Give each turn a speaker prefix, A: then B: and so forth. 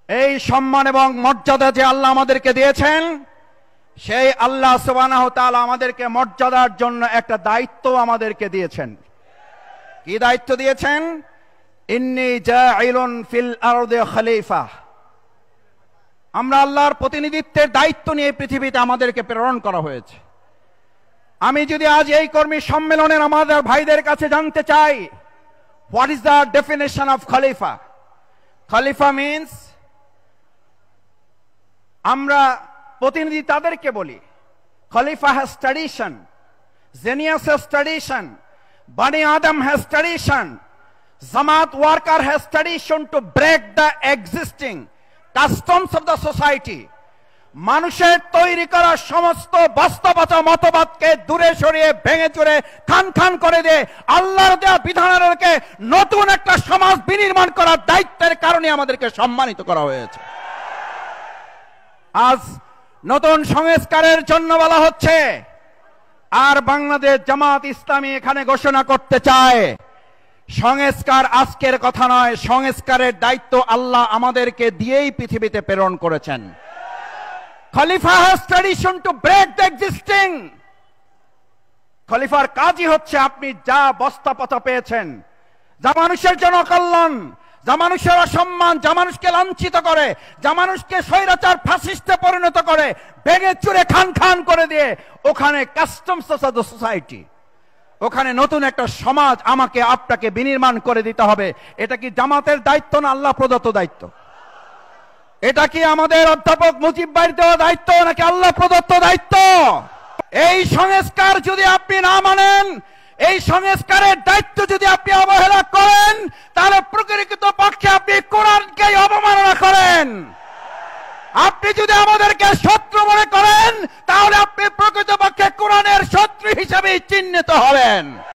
A: এই সম্মান এবং মর্যাদা যে আল্লাহ আমাদেরকে দিয়েছেন, সেই আল্লাহ সুবহানাহু ওয়া তাআলা আমাদেরকে মর্যাদার জন্য একটা দায়িত্ব আমাদেরকে দিয়েছেন। কি দায়িত্ব দিয়েছেন? ইন্নী জাইলুন ফিল আরদি খলিফা। আমরা আল্লাহর প্রতিনিধিত্বের দায়িত্ব নিয়ে পৃথিবীতে আমাদেরকে প্রেরণ করা হয়েছে। আমি যদি আজ এই কর্মী সম্মেলনের আমাদের ভাইদের কাছে জানতে চাই, what is the definition of খলিফা? খলিফা মিন্স, আমরা প্রতিনিধি তাদেরকে বলি, খলিফা has tradition, genius has tradition, বানি আদম has tradition, Jamaat worker has tradition to break the existing customs of the society. মানুষের তৈরি করা সমস্ত বাস্তবতা মতবাদকে দূরে সরিয়ে ভেঙে চুরে খান খান করে দিয়ে আল্লাহর দেওয়া বিধানকে নতুন একটা সমাজ বিনির্মাণ করার দায়িত্বের কারণে আমাদেরকে সম্মানিত করা হয়েছে। আজ নতুন সংস্কারের জন্য বলা হচ্ছে, আর বাংলাদেশ জামাত ইসলামী এখানে ঘোষণা করতে চায়, সংস্কার আজকের কথা নয়, সংস্কারের দায়িত্ব আল্লাহ আমাদেরকে দিয়েই পৃথিবীতে প্রেরণ করেছেন। খলিফা has tradition to break the existing. খলিফার কাজই হচ্ছে আপনি যা বস্তাপচা পেয়েছেন, যা মানুষের জন্য কল্যাণ, যা মানুষের অসম্মান, যা মানুষকে লাঞ্ছিত করে, যা মানুষকে স্বৈরাচার ফ্যাসিস্টে পরিণত করে, ভেঙে চুরে খান খান করে দিয়ে ওখানে কাস্টমস অফ দ্য সোসাইটি, ওখানে নতুন একটা সমাজ আমাকে আপনাকে বিনির্মাণ করে দিতে হবে। এটা কি জামাতের দায়িত্ব না আল্লাহ প্রদত্ত দায়িত্ব? এটা কি আমাদের অধ্যাপক মুজিব ভাইয়ের দেওয়া দায়িত্ব নাকি আল্লাহ প্রদত্ত দায়িত্ব? এই সংস্কার যদি আপনি না মানেন, এই সংস্কারের দায়িত্ব যদি আপনি অবহেলা করেন, তাহলে প্রকৃত পক্ষে আপনি কোরআনকে অবমাননা করেন। আপনি যদি আমাদেরকে শত্রু মনে করেন, তাহলে আপনি প্রকৃতপক্ষে কোরআনের শত্রু হিসেবে চিহ্নিত হবেন।